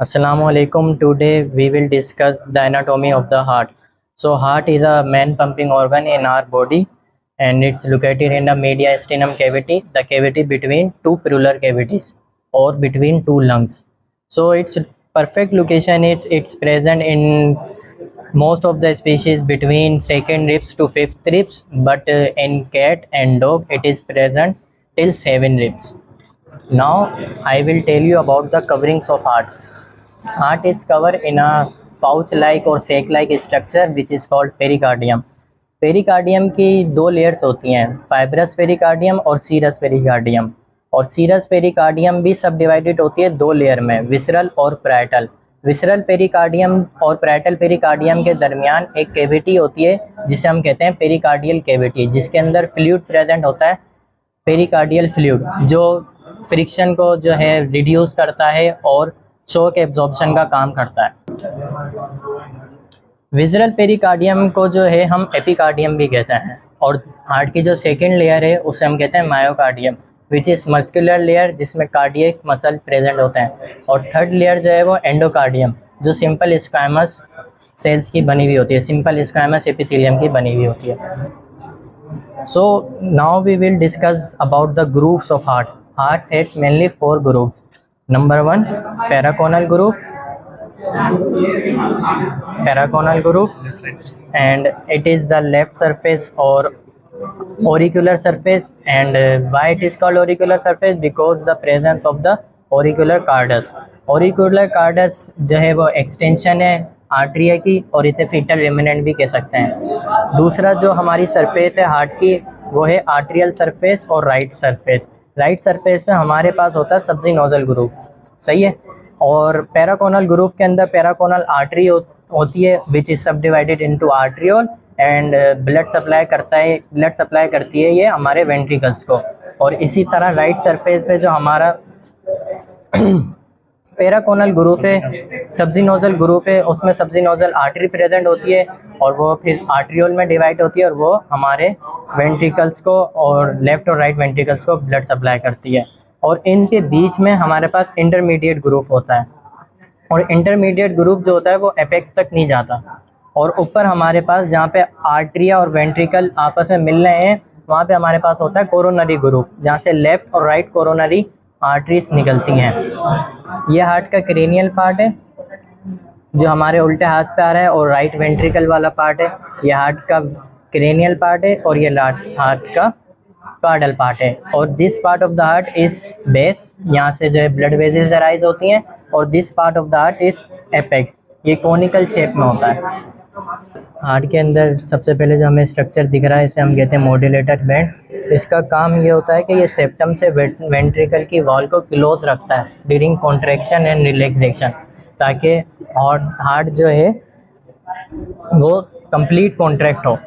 Assalamu alaikum. Today we will discuss the anatomy of the heart. So heart is a main pumping organ in our body and it's located in the mediastinum cavity, the cavity between two pleural cavities or between two lungs. So its perfect location is it's present in most of the species between second ribs to fifth ribs, but in cat and dog it is present till 7 ribs. Now I will tell you about the coverings of heart. Heart is covered in a pouch-like or sac-like structure which is called pericardium. Pericardium की दो layers होती हैं, fibrous pericardium और serous pericardium. और serous pericardium भी सब divided होती है दो लेयर में, विसरल और पैराइटल। विसरल पेरिकार्डियम और पैराइटल पेरिकार्डियम के दरमियान एक कैविटी होती है जिसे हम कहते हैं पेरिकार्डियल कैविटी, जिसके अंदर फ्लूइड प्रेजेंट होता है, पेरिकार्डियल फ्लूइड, जो फ्रिक्शन को जो है रिड्यूस करता है और शॉक एब्जॉर्प्शन का काम करता है। विसरल पेरिकार्डियम को जो है हम एपिकार्डियम भी कहते हैं, और हार्ट की जो सेकंड लेयर है उसे हम कहते हैं myocardium, which is muscular layer जिसमें कार्डियक मसल प्रेजेंट होते हैं। और थर्ड लेयर जो है वो एंडोकार्डियम, जो सिंपल स्क्वामस सेल्स की बनी हुई होती है, सिंपल स्क्वामस एपिथेलियम की बनी हुई होती है। So now we will discuss about the grooves of heart. Heart has mainly 4 grooves. Number 1 paraconal groove, paraconal groove, and it is the left surface or auricular surface. And why it is called auricular surface? Because the presence of the auricular cardus. auricular cardus जो है वो extension है आर्टरिया की, और इसे fetal remnant भी कह सकते हैं। दूसरा जो हमारी सरफेस है हार्ट की वो है आर्टरियल सरफेस और राइट सरफेस। राइट सरफेस में हमारे पास होता है सब्जी नोजल ग्रूव, सही है। और पैराकोनल ग्रूव के अंदर पैराकोनल आर्टरी होती है विच इज सब divided into arteriole, and blood supply करती है ये हमारे वेंट्रिकल्स को। और इसी तरह राइट सरफेस पे जो हमारा पैराकोनल ग्रूव है, सब्जी नोजल ग्रूव है, उसमें सब्जी नोजल आर्टरी प्रेजेंट होती है और वो फिर आर्ट्रियोल में डिवाइड होती है और वो हमारे वेंट्रिकल्स को और लेफ्ट और राइट वेंट्रिकल्स को ब्लड सप्लाई करती है। और इनके बीच में हमारे पास इंटरमीडिएट ग्रूव होता है, और इंटरमीडिएट ग्रूव जो होता है वो एपेक्स तक नहीं जाता। और ऊपर हमारे पास जहाँ पे आर्टरिया और वेंट्रिकल आपस में मिल रहे हैं वहाँ पे हमारे पास होता है कोरोनरी ग्रूव, जहाँ से लेफ्ट और राइट कोरोनरी आर्टरीज निकलती हैं। ये हार्ट का क्रेनियल पार्ट है जो हमारे उल्टे हाथ पे आ रहा है, और राइट वेंट्रिकल वाला पार्ट है, ये हार्ट का क्रेनियल पार्ट है, और ये हार्ट का कार्डल पार्ट है। और this part of the heart is base, यहाँ से जो है ब्लड वेजल्स अराइज होती हैं, और this part of the heart is apex, ये कोनिकल शेप में होता है। हार्ट के अंदर सबसे पहले जो हमें स्ट्रक्चर दिख रहा है इसे हम कहते हैं मॉड्यूलेटर बैंड। इसका काम ये होता है कि ये सेप्टम से वेंट्रिकल की वॉल को क्लोज रखता है ड्यूरिंग कॉन्ट्रैक्शन एंड रिलैक्सेशन, ताकि हार्ट जो है वो कंप्लीट कॉन्ट्रैक्ट हो।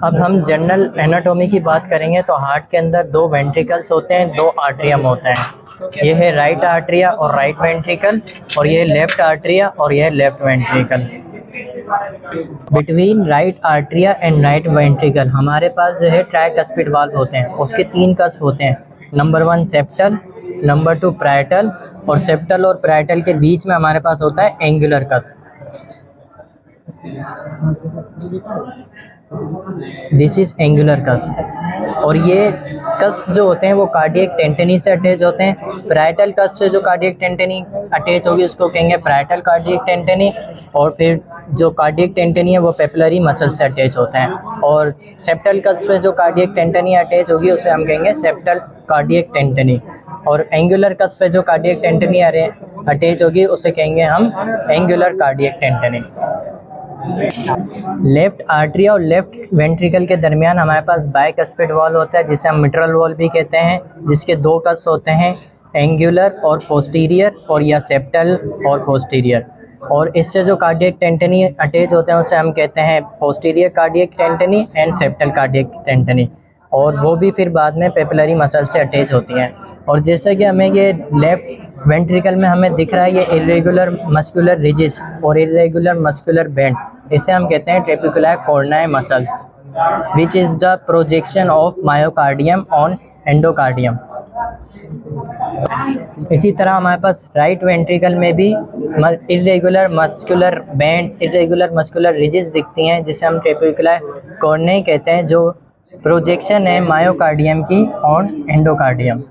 अब हम जनरल एनाटॉमी की बात करेंगे तो हार्ट के अंदर 2 वेंट्रिकल्स होते हैं, 2 आर्ट्रियम होते हैं। ये है राइट आर्ट्रिया और राइट वेंट्रिकल, और ये लेफ्ट आर्ट्रिया और ये left ventricle. Between right atria and right ventricle हमारे पास जो है ट्राइकस्पिड वाल्व होते हैं, उसके 3 कस्प होते हैं। नंबर 1 सेप्टल, नंबर 2 पैराइटल, और सेप्टल और पैराइटल के बीच में हमारे पास होता है angular cusp. This is angular cusp. और ये कस्प जो होते हैं वो कार्डियक टेंटनी से अटैच होते हैं। पैराइटल कस्प से जो कार्डियक टेंटनी अटैच होगी उसको कहेंगे पैराइटल कार्डियक टेंटनी, और फिर जो कार्डियक टेंटनी है वो पेपिलरी मसल से अटैच होते हैं। और सेप्टल कस्प से जो कार्डियक टेंटनी अटैच होगी उसे हम कहेंगे सेप्टल कार्डियक टेंटनी, और एंगुलर कस्प पे जो कार्डियक टेंटनी अटैच होगी उसे कहेंगे हम एंगुलर कार्डियक टेंटनी। लेफ्ट आर्टरी और लेफ्ट वेंट्रिकल के दरमियान हमारे पास बाइकस्पिड वॉल होता है जिसे हम मिट्रल वॉल भी कहते हैं, जिसके 2 कस्प होते हैं, एंगुलर और पोस्टीरियर, और या सेप्टल और पोस्टीरियर। और इससे जो कार्डियक टेंटनी अटैच होते हैं उसे हम कहते हैं पोस्टीरियर कार्डियक टेंटनी एंड सेप्टल कार्डियक टेंटनी, और वो भी फिर बाद में पेपिलरी मसल से अटैच होती हैं। और जैसा कि हमें ये लेफ्ट वेंट्रिकल में हमें दिख रहा है ये इरेगुलर मस्कुलर रिजिस और इरेगुलर मस्कुलर बैंड, इसे हम कहते हैं ट्रेपिकुलर कॉर्नाई muscles. which is the projection of myocardium on endocardium. इसी तरह हमारे पास राइट वेंट्रिकल में भी irregular muscular bands, irregular muscular ridges दिखती हैं, जिसे हम ट्रेबेकुलर कॉर्निया कहते हैं, जो प्रोजेक्शन है मायोकार्डियम की ऑन एंडोकार्डियम।